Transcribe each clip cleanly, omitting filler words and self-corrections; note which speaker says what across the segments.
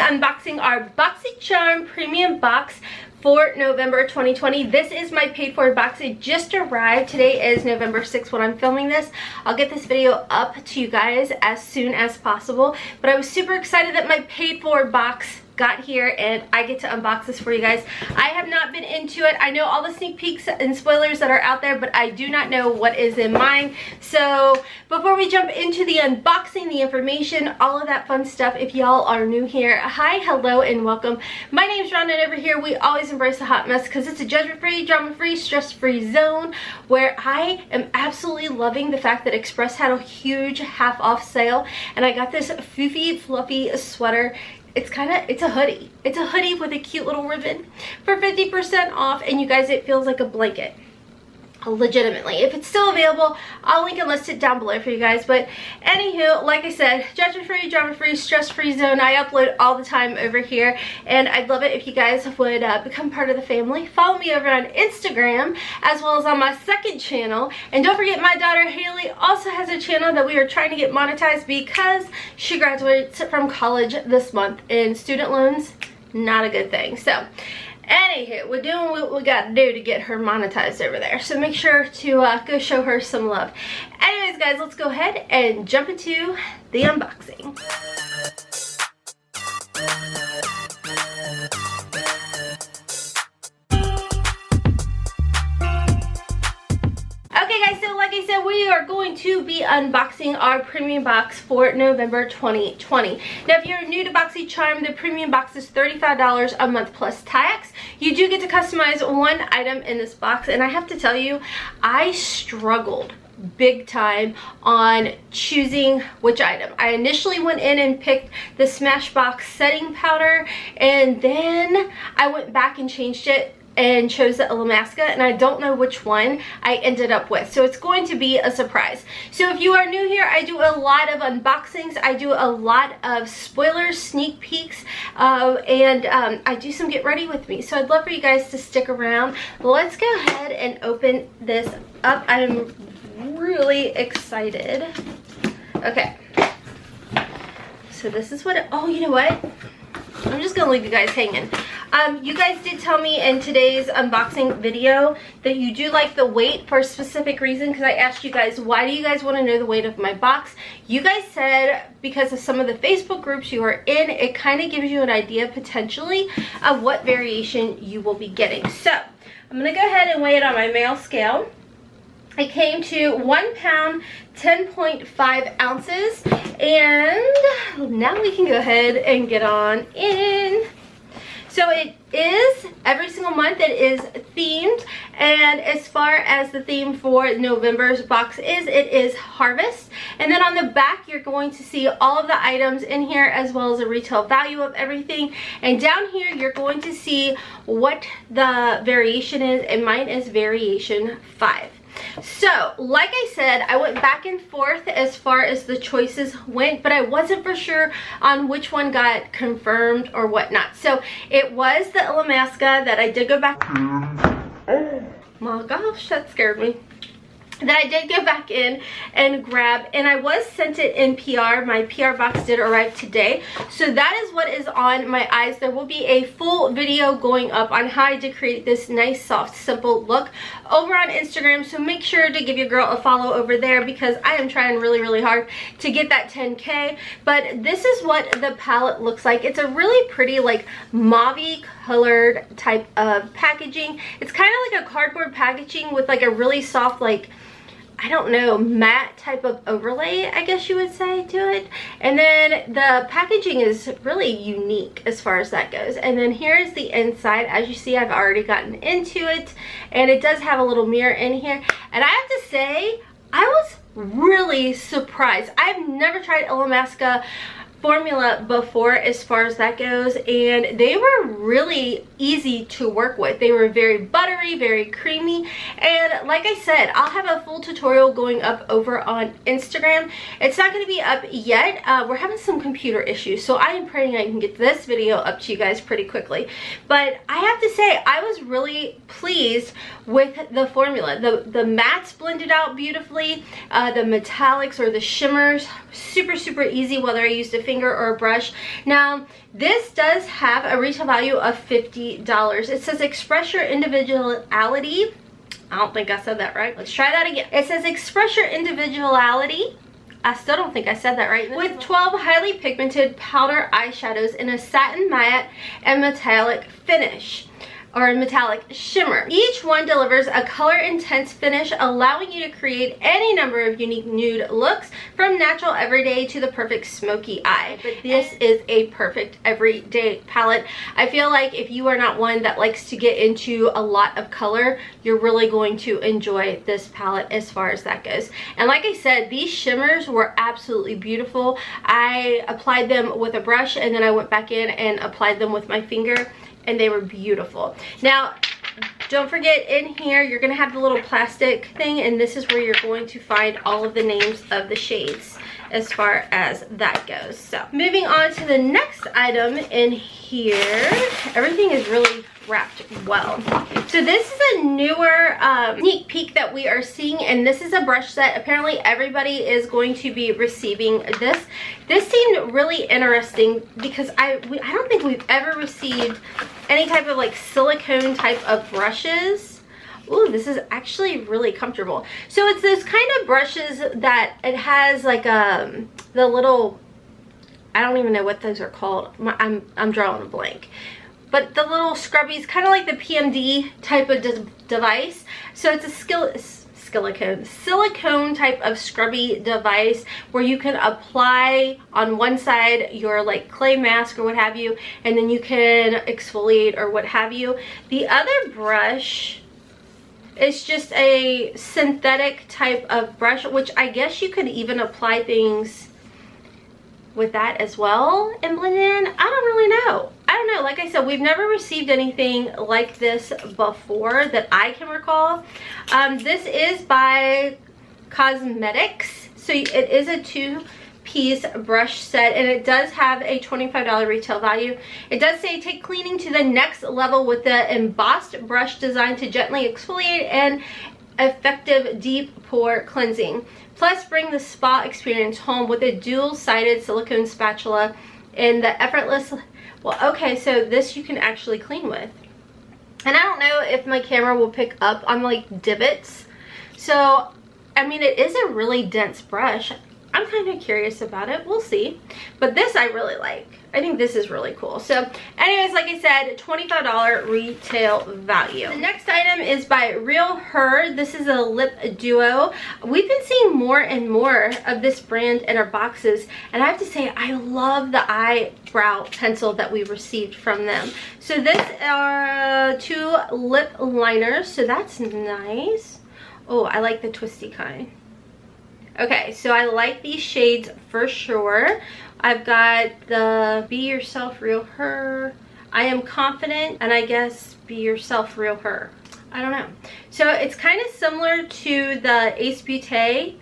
Speaker 1: unboxing our Boxycharm premium box for November 2020. This is my paid for box. It just arrived. Today is November 6th when I'm filming this. I'll get this video up to you guys as soon as possible. But I was super excited that my paid for box got here and I get to unbox this for you guys. I have not been into it. I know all the sneak peeks and spoilers that are out there, but I do not know what is in mine. So before we jump into the unboxing, the information, all of that fun stuff, if y'all are new here, hi, hello, and welcome. My name's Rhonda, and over here we always embrace the hot mess because it's a judgment-free, drama-free, stress-free zone where I am absolutely loving the fact that Express had a huge half-off sale, and I got this foofy, fluffy sweater. It's a hoodie. It's a hoodie with a cute little ribbon for 50% off, and you guys, it feels like a blanket. Legitimately. If it's still available, I'll link and list it down below for you guys. But anywho, like I said, judgment-free, drama-free, stress-free zone. I upload all the time over here, and I'd love it if you guys would become part of the family. Follow me over on Instagram as well as on my second channel. And don't forget, my daughter Haley also has a channel that we are trying to get monetized because she graduates from college this month, and student loans, not a good thing. So anywho, we're doing what we got to do to get her monetized over there. So make sure to go show her some love. Anyways, guys, let's go ahead and jump into the unboxing. Okay guys, so like I said, we are going to be unboxing our premium box for November 2020. Now if you're new to Boxycharm, the premium box is $35 a month plus tax. You do get to customize one item in this box, and I have to tell you, I struggled big time on choosing which item. I initially went in and picked the Smashbox setting powder, and then I went back and changed it and chose the Ilia, and I don't know which one I ended up with, so it's going to be a surprise. So if you are new here, I do a lot of unboxings, I do a lot of spoilers, sneak peeks, and I do some get ready with me, so I'd love for you guys to stick around. Let's go ahead and open this up. I'm really excited. Okay, so this is what oh, you know what, I'm just gonna leave you guys hanging. You guys did tell me in today's unboxing video that you do like the weight for a specific reason, because I asked you guys, why do you guys want to know the weight of my box? You guys said because of some of the Facebook groups you are in, it kind of gives you an idea potentially of what variation you will be getting. So I'm going to go ahead and weigh it on my male scale. It came to 1 pound, 10.5 ounces, and now we can go ahead and get on in. So it is, every single month it is themed, and as far as the theme for November's box is, it is Harvest. And then on the back you're going to see all of the items in here as well as the retail value of everything. And down here you're going to see what the variation is, and mine is variation 5. So like I said, I went back and forth as far as the choices went, but I wasn't for sure on which one got confirmed or whatnot. So it was the Ilia that I did go back. Oh my gosh, that scared me. That I did go back in and grab, and I was sent it in PR. My PR box did arrive today, so that is what is on my eyes. There will be a full video going up on how I did create this nice, soft, simple look over on Instagram, so make sure to give your girl a follow over there because I am trying really, really hard to get that 10K. But this is what the palette looks like. It's a really pretty, like, mauve colored type of packaging. It's kind of like a cardboard packaging with like a really soft, like, I don't know, matte type of overlay, I guess you would say, to it. And then the packaging is really unique as far as that goes. And then here's the inside. As you see, I've already gotten into it, and it does have a little mirror in here. And I have to say, I was really surprised. I've never tried Ilia formula before as far as that goes, and they were really easy to work with. They were very buttery, very creamy, and like I said, I'll have a full tutorial going up over on Instagram. It's not going to be up yet. We're having some computer issues, so I am praying I can get this video up to you guys pretty quickly. But I have to say, I was really pleased with the formula. The mattes blended out beautifully. The metallics or the shimmers, super easy, whether I used a finger finger or a brush. Now, this does have a retail value of $50. It says express your individuality. I don't think I said that right. Let's try that again. It says express your individuality. I still don't think I said that right. With 12 highly pigmented powder eyeshadows in a satin matte and metallic finish, or a metallic shimmer. Each one delivers a color intense finish, allowing you to create any number of unique nude looks, from natural everyday to the perfect smoky eye. But this is a perfect everyday palette. I feel like if you are not one that likes to get into a lot of color, you're really going to enjoy this palette as far as that goes. And like I said, these shimmers were absolutely beautiful. I applied them with a brush and then I went back in and applied them with my finger, and they were beautiful. Now, don't forget, in here you're gonna have the little plastic thing, and this is where you're going to find all of the names of the shades as far as that goes. So moving on to the next item in here, everything is really wrapped well. So this is a newer sneak peek that we are seeing, and this is a brush set. Apparently everybody is going to be receiving this. This seemed really interesting because I don't think we've ever received any type of like silicone type of brushes. Ooh, this is actually really comfortable. So it's this kind of brushes that it has like the little, I don't even know what those are called. I'm drawing a blank. But the little scrubbies, kind of like the PMD type of device. So it's a silicone type of scrubby device where you can apply on one side your like clay mask or what have you, and then you can exfoliate or what have you. The other brush is just a synthetic type of brush, which I guess you could even apply things with that as well and blend in. I don't really know. I don't know. Like I said, we've never received anything like this before that I can recall. This is by Cosmetics. So it is a 2-piece brush set, and it does have a $25 retail value. It does say take cleaning to the next level with the embossed brush designed to gently exfoliate and effective deep pore cleansing. Plus, bring the spa experience home with a dual-sided silicone spatula and the effortless. Well, okay, so this you can actually clean with. And I don't know if my camera will pick up on like divots. So, I mean, it is a really dense brush. I'm kind of curious about it. We'll see. But this I really like. I think this is really cool. So anyways, like I said, $25 retail value. The next item is by Real Her. This is a lip duo. We've been seeing more and more of this brand in our boxes, and I have to say I love the eyebrow pencil that we received from them. So this are 2 lip liners, so that's nice. Oh, I like the twisty kind. Okay, so I like these shades for sure. I've got the Be Yourself Real Her, I Am Confident, and I guess Be Yourself Real Her. I don't know. So it's kind of similar to the Ace Beauté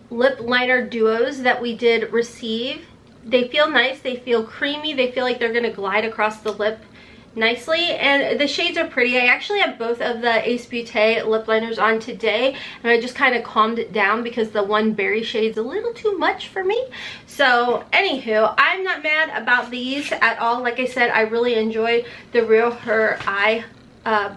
Speaker 1: lip liner duos that we did receive. They feel nice, they feel creamy, they feel like they're going to glide across the lip nicely, and the shades are pretty. I actually have both of the Ace Beauté lip liners on today, and I just kind of calmed it down because the one berry shade's a little too much for me. So anywho, I'm not mad about these at all. Like I said, I really enjoy the Real Her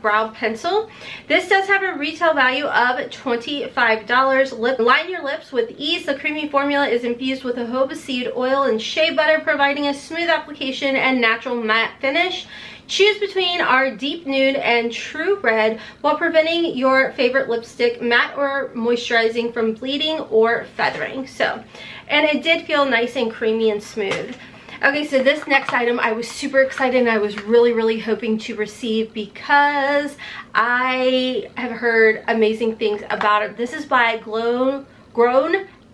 Speaker 1: brow pencil. This does have a retail value of $25. Line your lips with ease. The creamy formula is infused with jojoba seed oil and shea butter, providing a smooth application and natural matte finish. Choose between our deep nude and true red while preventing your favorite lipstick matte or moisturizing from bleeding or feathering. So, and it did feel nice and creamy and smooth. Okay, so this next item I was super excited and I was really hoping to receive because I have heard amazing things about it. This is by Grown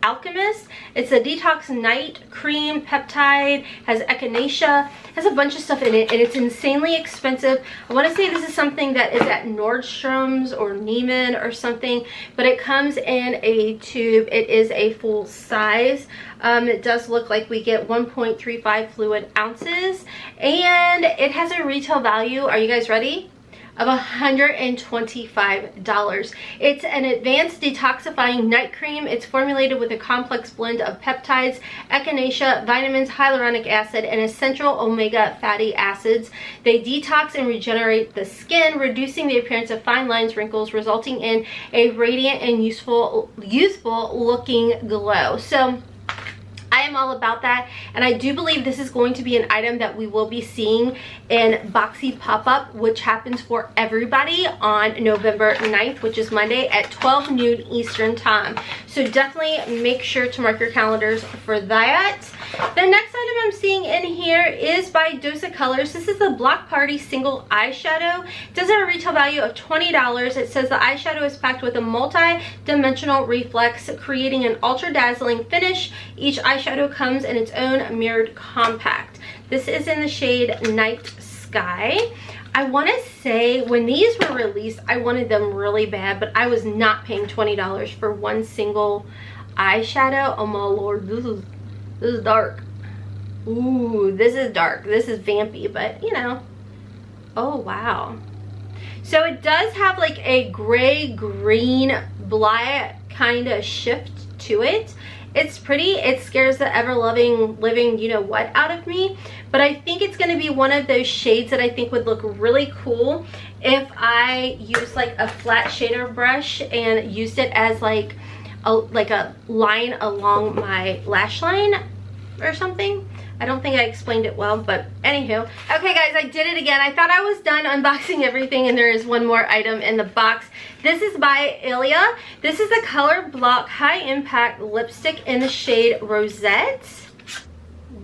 Speaker 1: Alchemist. It's a detox night cream peptide, has echinacea, has a bunch of stuff in it, and it's insanely expensive. I want to say this is something that is at Nordstrom's or Neiman or something, but it comes in a tube. It is a full size. It does look like we get 1.35 fluid ounces, and it has a retail value, are you guys ready, of $125. It's an advanced detoxifying night cream. It's formulated with a complex blend of peptides, echinacea, vitamins, hyaluronic acid, and essential omega fatty acids. They detox and regenerate the skin, reducing the appearance of fine lines, wrinkles, resulting in a radiant and youthful looking glow. So I am all about that, and I do believe this is going to be an item that we will be seeing in Boxy pop-up, which happens for everybody on November 9th, which is Monday at 12 noon Eastern time. So definitely make sure to mark your calendars for that. The next item I'm seeing in here is by Dosa Colors. This is the Block Party Single Eyeshadow. It does have a retail value of $20. It says the eyeshadow is packed with a multi-dimensional reflex, creating an ultra-dazzling finish. Each eyeshadow comes in its own mirrored compact. This is in the shade Night Sky. I want to say when these were released, I wanted them really bad, but I was not paying $20 for one single eyeshadow. Oh my lord, this is dark. Ooh, this is dark. This is vampy, but you know. Oh wow. So it does have like a gray green black kind of shift to it. It's pretty. It scares the ever-loving living you know what out of me, but I think it's going to be one of those shades that I think would look really cool if I used like a flat shader brush and used it as like a line along my lash line or something. I don't think I explained it well, but anywho. Okay guys, I did it again. I thought I was done unboxing everything, and there is one more item in the box. This is by Ilia. This is the Color Block High Impact Lipstick in the shade Rosette.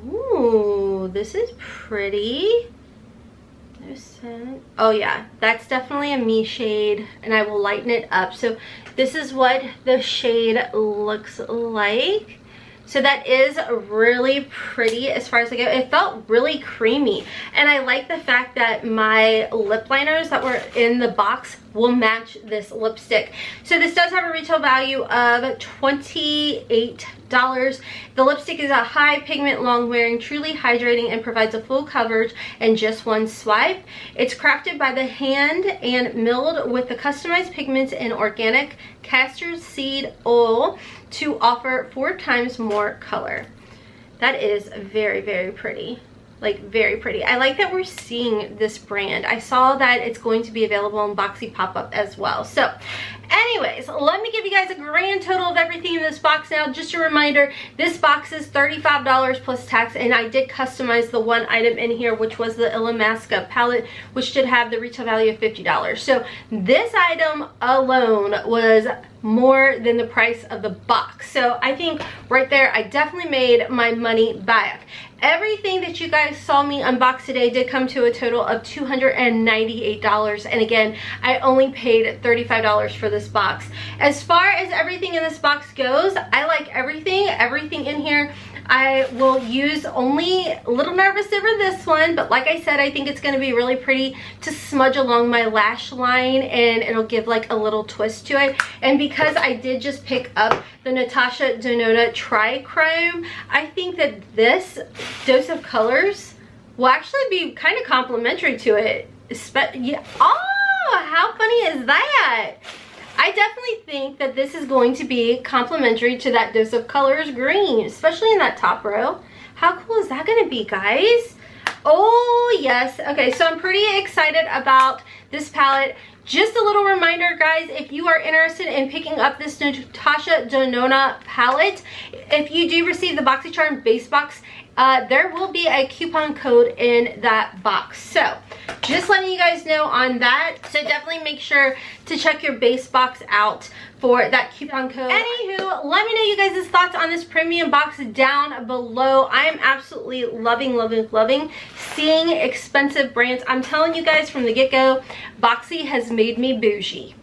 Speaker 1: Ooh, this is pretty. Oh yeah, that's definitely a me shade, and I will lighten it up. So this is what the shade looks like. So that is really pretty as far as I go. It felt really creamy, and I like the fact that my lip liners that were in the box will match this lipstick. So this does have a retail value of $28. The lipstick is a high pigment, long wearing, truly hydrating, and provides a full coverage in just one swipe. It's crafted by the hand and milled with the customized pigments and organic castor seed oil to offer 4 times more color. That is very, very pretty. Like very pretty. I like that we're seeing this brand. I saw that it's going to be available in Boxy pop-up as well. So anyways, let me give you guys a grand total of everything in this box now. Just a reminder, this box is $35 plus tax, and I did customize the one item in here, which was the Illamasqua palette, which did have the retail value of $50. So this item alone was more than the price of the box. So I think right there, I definitely made my money back. Everything that you guys saw me unbox today did come to a total of $298, and again, I only paid $35 for this box. As far as everything in this box goes, I like everything in here. I will use only a little nervous over this one, but like I said, I think it's going to be really pretty to smudge along my lash line, and it'll give like a little twist to it. And because I did just pick up the Natasha Denona Tri-Chrome, I think that this Dosa Colors will actually be kind of complimentary to it. Yeah. Oh, how funny is that? I definitely think that this is going to be complimentary to that Dosa Colors green, especially in that top row. How cool is that going to be, guys? Oh, yes. Okay, so I'm pretty excited about this palette. Just a little reminder, guys, if you are interested in picking up this Natasha Denona palette, if you do receive the Boxycharm Base box, there will be a coupon code in that box. So just letting you guys know on that. So definitely make sure to check your base box out for that coupon code. Anywho, let me know you guys' thoughts on this premium box down below. I am absolutely loving seeing expensive brands. I'm telling you guys from the get-go, Boxy has made me bougie.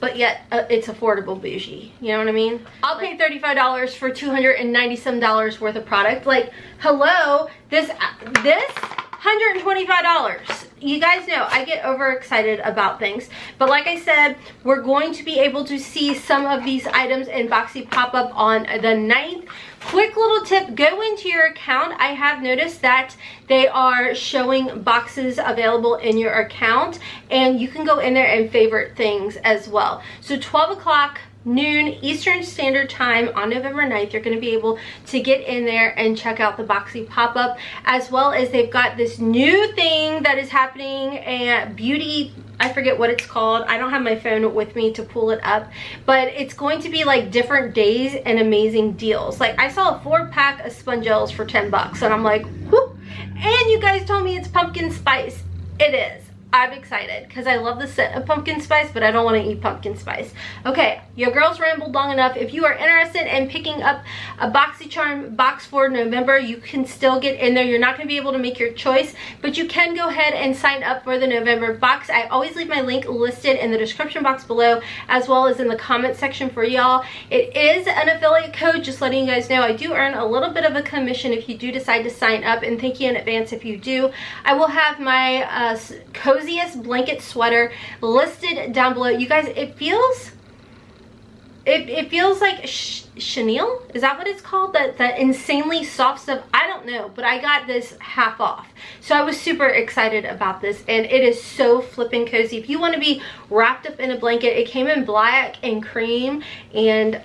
Speaker 1: But yet, it's affordable bougie. You know what I mean? I'll pay $35 for $290 some worth of product. Like, hello, this $125. You guys know I get overexcited about things, but like I said, we're going to be able to see some of these items in Boxy pop up on the 9th. Quick little tip, go into your account. I have noticed that they are showing boxes available in your account, and you can go in there and favorite things as well. So 12 o'clock noon Eastern Standard Time on November 9th, you're going to be able to get in there and check out the Boxy pop-up, as well as they've got this new thing that is happening, and beauty, I forget what it's called. I don't have my phone with me to pull it up, but it's going to be like different days and amazing deals. Like I saw a 4-pack of sponge gels for 10 bucks, and I'm like, whoop. And you guys told me it's pumpkin spice. It is. I'm excited because I love the scent of pumpkin spice, but I don't want to eat pumpkin spice. Okay, your girls rambled long enough. If you are interested in picking up a Boxycharm box for November, you can still get in there. You're not going to be able to make your choice, but you can go ahead and sign up for the November box. I always leave my link listed in the description box below, as well as in the comment section for y'all. It is an affiliate code, just letting you guys know. I do earn a little bit of a commission if you do decide to sign up, and thank you in advance if you do. I will have my coziest blanket sweater listed down below. You guys, it feels like chenille, is that what it's called? That insanely soft stuff. I don't know, but I got this half off, so I was super excited about this, and it is so flipping cozy. If you want to be wrapped up in a blanket, it came in black and cream, and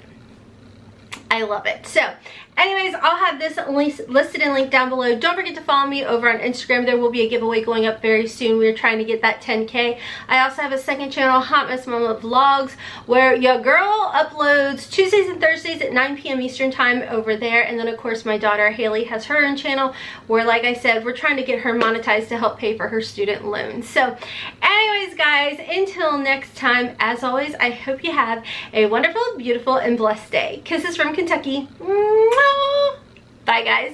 Speaker 1: I love it. So anyways, I'll have this listed and linked down below. Don't forget to follow me over on Instagram. There will be a giveaway going up very soon. We're trying to get that 10K. I also have a second channel, HotmessMomMAMD Vlogs, where your girl uploads Tuesdays and Thursdays at 9 p.m. Eastern time over there. And then of course my daughter Haley has her own channel where, like I said, we're trying to get her monetized to help pay for her student loans. So anyways guys, until next time, as always, I hope you have a wonderful, beautiful, and blessed day. Kisses from Kentucky. Bye guys.